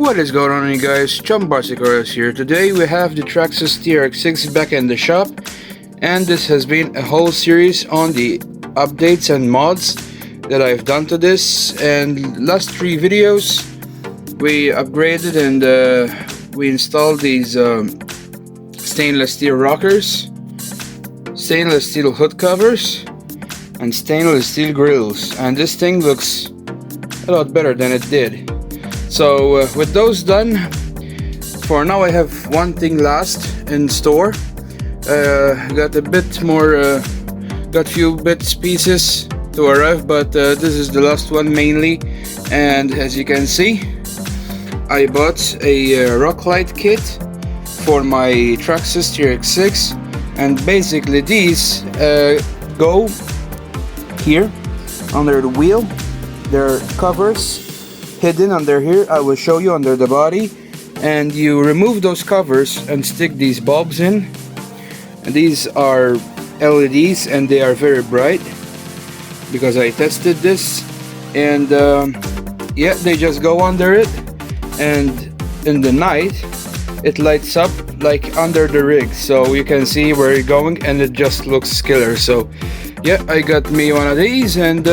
What is going on, you guys? Chum Bicycles here. Today we have the Traxxas TRX back in the shop, and this has been a whole series on the updates and mods that I've done to this. And last 3 videos we upgraded and we installed these stainless steel rockers, stainless steel hood covers, and stainless steel grills, and this thing looks a lot better than it did. So with those done, for now I have one thing last in store. Got a bit more, got few bits pieces to arrive, but this is the last one mainly. And as you can see, I bought a rock light kit for my Traxxas TRX, and basically these go here under the wheel. They're covers hidden under here. I will show you under the body, and you remove those covers and stick these bulbs in, and these are LEDs and they are very bright because I tested this. And yeah, they just go under it, and in the night it lights up like under the rig, so you can see where you're going, and it just looks killer. So yeah, I got me one of these, and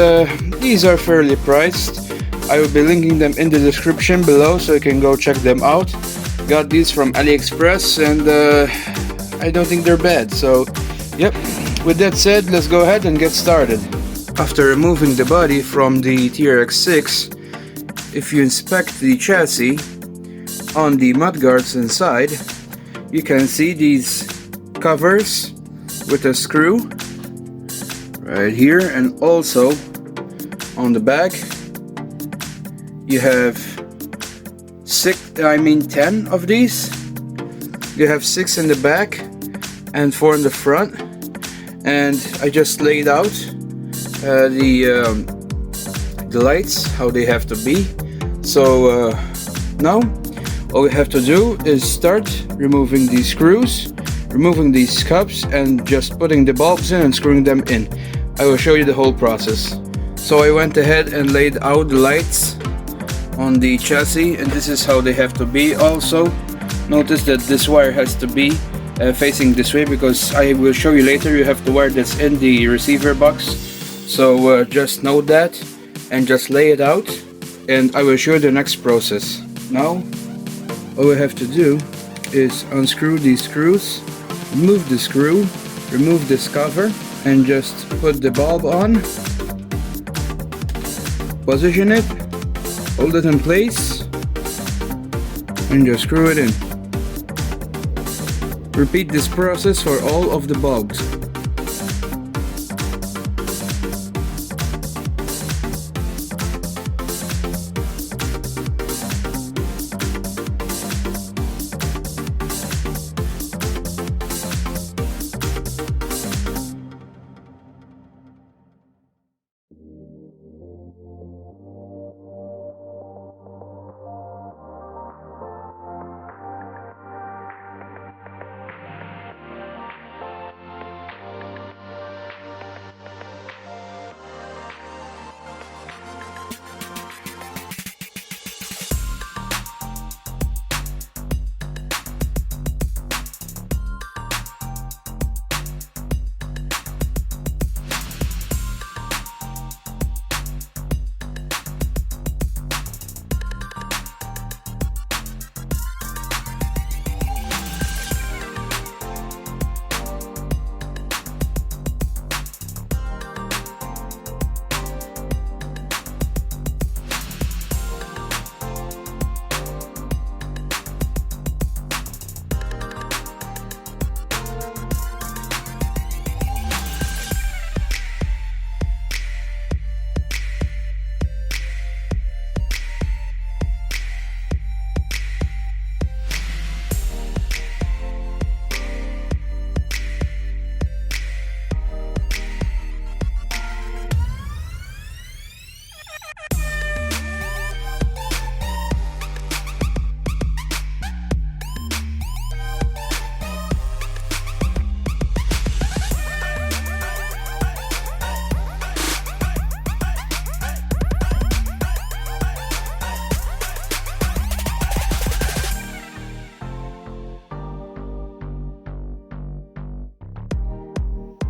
these are fairly priced. I will be linking them in the description below, so you can go check them out. Got these from AliExpress, and I don't think they're bad. So yep, with that said, let's go ahead and get started. After removing the body from the TRX, if you inspect the chassis on the mudguards inside, you can see these covers with a screw right here, and also on the back you have 10 of these. You have 6 in the back and 4 in the front, and I just laid out the lights how they have to be. So now all we have to do is start removing these screws, removing these cups, and just putting the bulbs in and screwing them in. I will show you the whole process. So I went ahead and laid out the lights on the chassis, and this is how they have to be. Also notice that this wire has to be facing this way, because I will show you later you have to wire this in the receiver box. So just note that and just lay it out, and I will show you the next process. Now all we have to do is unscrew these screws, remove the screw, remove this cover, and just put the bulb on, position it, hold it in place, and just screw it in. Repeat this process for all of the bulbs.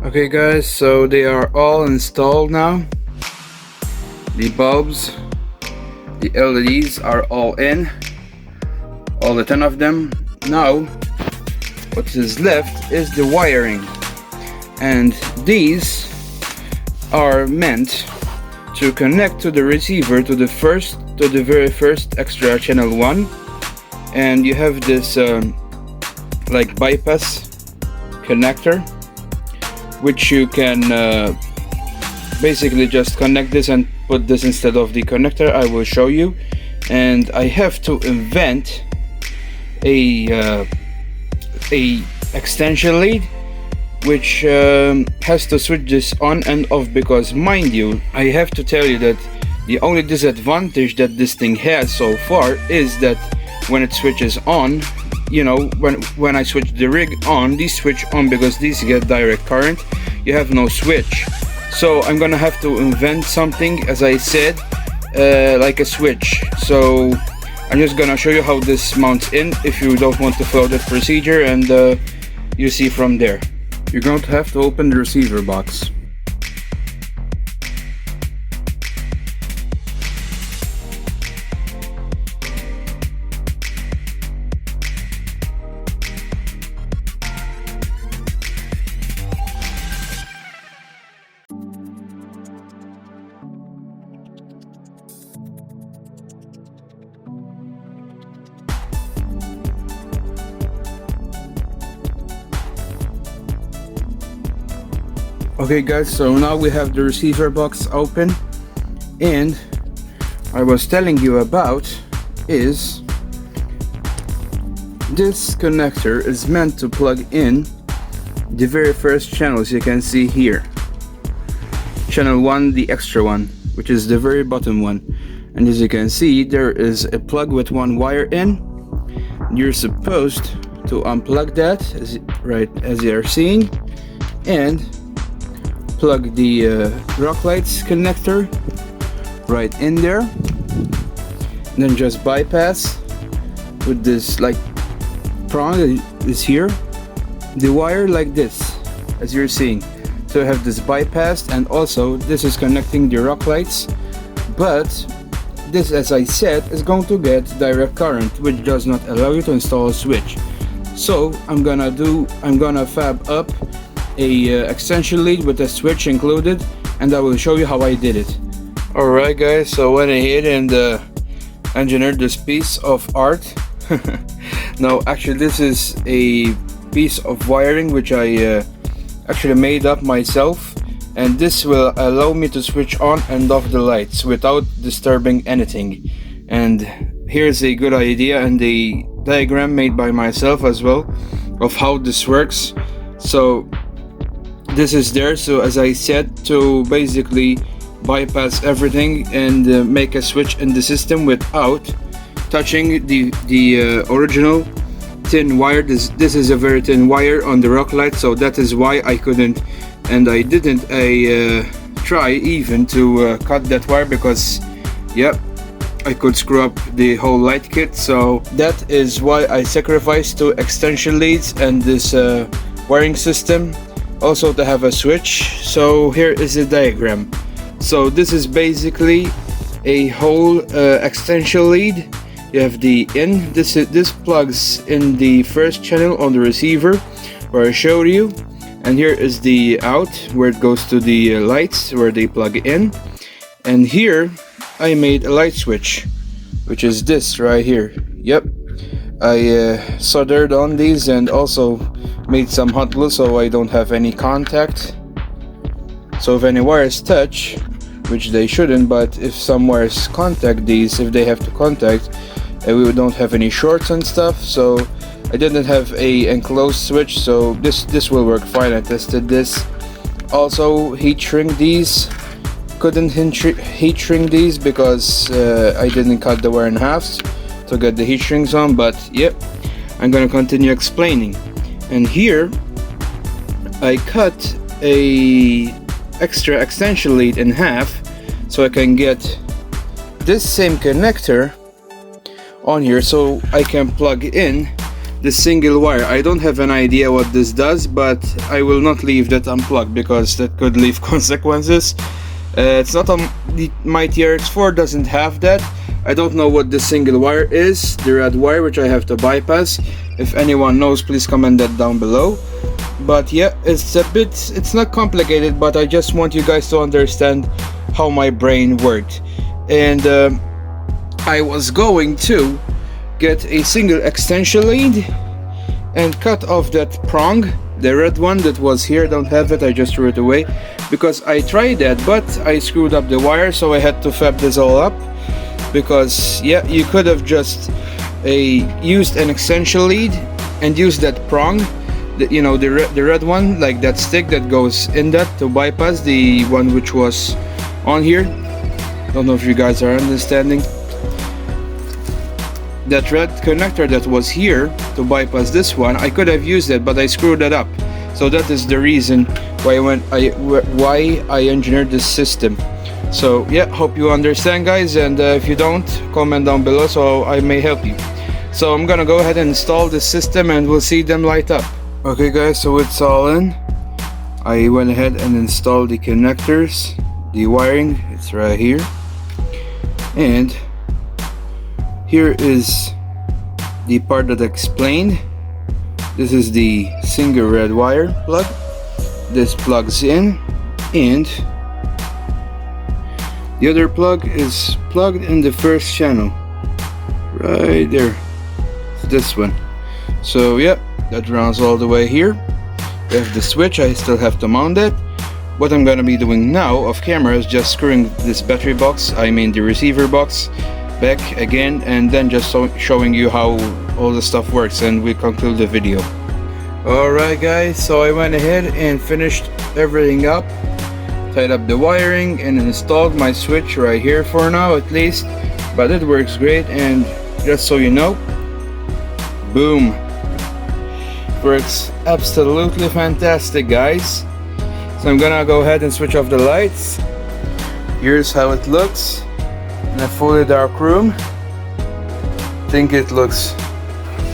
Okay guys, so they are all installed now. The bulbs, the LEDs are all in, all the 10 of them. Now what is left is the wiring, and these are meant to connect to the receiver to the very first extra channel 1, and you have this like bypass connector, which you can basically just connect this and put this instead of the connector. I will show you. And I have to invent a extension lead which has to switch this on and off, because mind you, I have to tell you that the only disadvantage that this thing has so far is that when it switches on, you know, when I switch the rig on, these switch on because these get direct current. You have no switch, so I'm gonna have to invent something, as I said, like a switch. So I'm just gonna show you how this mounts in if you don't want to follow that procedure, and you see from there. You're going to have to open the receiver box. Okay guys, so now we have the receiver box open, and I was telling you about is this connector is meant to plug in the very first channels you can see here. Channel 1, the extra one, which is the very bottom one. And as you can see, there is a plug with one wire in. You're supposed to unplug that, as you are seeing, and plug the rock lights connector right in there, and then just bypass with this like prong that is here the wire like this, as you're seeing. So you have this bypassed, and also this is connecting the rock lights, but this, as I said, is going to get direct current, which does not allow you to install a switch. So I'm gonna fab up a extension lead with a switch included, and I will show you how I did it. Alright guys, so I went ahead and engineered this piece of art. No, actually this is a piece of wiring which I actually made up myself, and this will allow me to switch on and off the lights without disturbing anything. And here's a good idea and a diagram made by myself as well of how this works. So this is there, so as I said, to basically bypass everything and make a switch in the system without touching the original thin wire. This is a very thin wire on the rock light, so that is why I couldn't, and I didn't try even to cut that wire, because yep, I could screw up the whole light kit. So that is why I sacrificed 2 extension leads and this wiring system, also to have a switch. So here is the diagram. So this is basically a whole extension lead. You have the in, this plugs in the first channel on the receiver where I showed you, and here is the out where it goes to the lights where they plug in. And here I made a light switch, which is this right here. Yep, I soldered on these and also made some hot glue so I don't have any contact. So if any wires touch, which they shouldn't, but if some wires contact these, if they have to contact, we don't have any shorts and stuff. So I didn't have a enclosed switch, so this will work fine. I tested this. Also heat shrink these. Couldn't heat shrink these because I didn't cut the wire in half to get the heat shrinks on, but yep, I'm gonna continue explaining. And here I cut a extra extension lead in half so I can get this same connector on here, so I can plug in this single wire. I don't have an idea what this does, but I will not leave that unplugged because that could leave consequences. It's not on my TRX4 doesn't have that. I don't know what this single wire is, the red wire which I have to bypass. If anyone knows, please comment that down below. But yeah, it's not complicated, but I just want you guys to understand how my brain worked. And I was going to get a single extension lead and cut off that prong, the red one that was here. Don't have it, I just threw it away because I tried that, but I screwed up the wire, so I had to fab this all up. Because yeah, you could have just used an extension lead and used that prong, you know, the red one, like that stick that goes in that, to bypass the one which was on here. Don't know if you guys are understanding. That red connector that was here to bypass this one, I could have used it, but I screwed it up. So that is the reason why I engineered this system. So yeah, hope you understand, guys, and if you don't, comment down below so I may help you. So I'm gonna go ahead and install this system and we'll see them light up. Okay guys, so it's all in. I went ahead and installed the connectors, the wiring, it's right here. And here is the part that I explained. This is the single red wire plug. This plugs in, and the other plug is plugged in the first channel right there. It's this one. So yeah, that runs all the way here. We have the switch. I still have to mount that. What I'm gonna be doing now off camera is just screwing this battery box, I mean the receiver box, back again, and then just showing you how all the stuff works, and we conclude the video. Alright guys, so I went ahead and finished everything up, tied up the wiring, and installed my switch right here for now at least, but it works great. And just so you know, boom, works absolutely fantastic, guys. So I'm gonna go ahead and switch off the lights. Here's how it looks in a fully dark room. I think it looks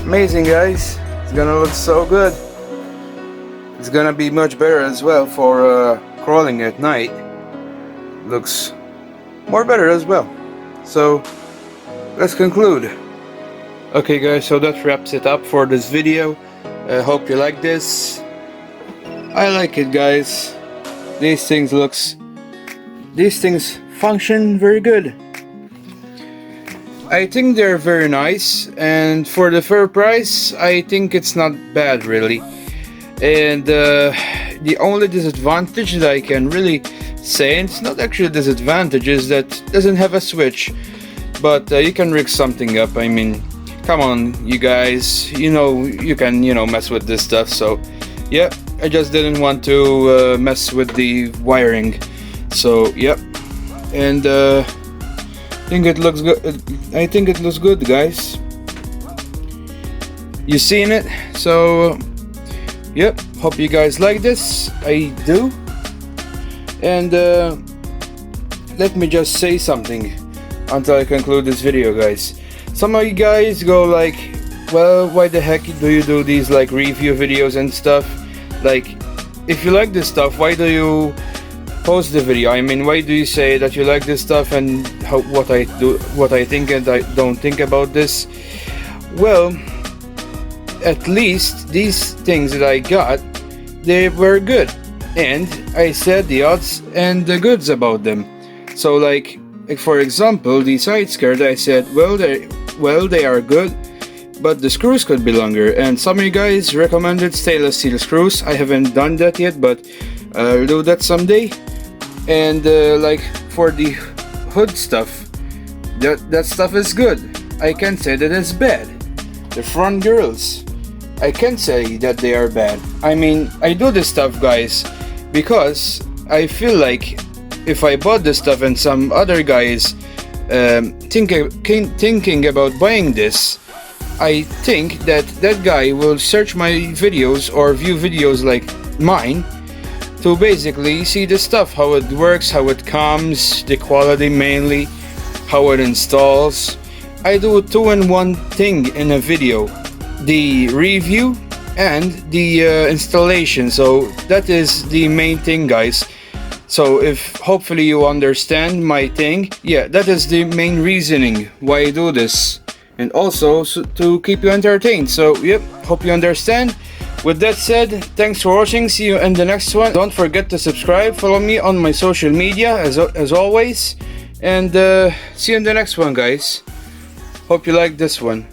amazing, guys. It's gonna look so good. It's gonna be much better as well for crawling at night. Looks more better as well. So let's conclude. Okay guys, so that wraps it up for this video. I hope you like this. I like it, guys. These things function very good. I think they're very nice, and for the fair price I think it's not bad really. And the only disadvantage that I can really say, and it's not actually a disadvantage, is that it doesn't have a switch, but you can rig something up. I mean, come on you guys, you know you can mess with this stuff. So yeah, I just didn't want to mess with the wiring. So yep, and I think it looks good. I think it looks good, guys. You seen it? So yep, hope you guys like this. I do. And let me just say something until I conclude this video, guys. Some of you guys go like, well, why the heck do you do these like review videos and stuff? Like, if you like this stuff, why do you post the video? I mean, why do you say that you like this stuff and what I think and I don't think about this? Well, at least these things that I got, they were good, and I said the odds and the goods about them. So like for example, the side skirt, I said, well they are good, but the screws could be longer, and some of you guys recommended stainless steel screws. I haven't done that yet, but I'll do that someday. And like for the hood stuff, that stuff is good. I can't say that it's bad. The front grills, I can't say that they are bad. I mean, I do this stuff, guys, because I feel like if I bought this stuff and some other guys thinking about buying this, I think that guy will search my videos or view videos like mine to basically see the stuff, how it works, how it comes, the quality mainly, how it installs. I do a 2-in-1 thing in a video. the review, and the installation. So that is the main thing, guys. So if hopefully you understand my thing, yeah, that is the main reasoning why I do this, and also to keep you entertained. So yep, hope you understand. With that said, thanks for watching. See you in the next one. Don't forget to subscribe, follow me on my social media as always, and see you in the next one, guys. Hope you like this one.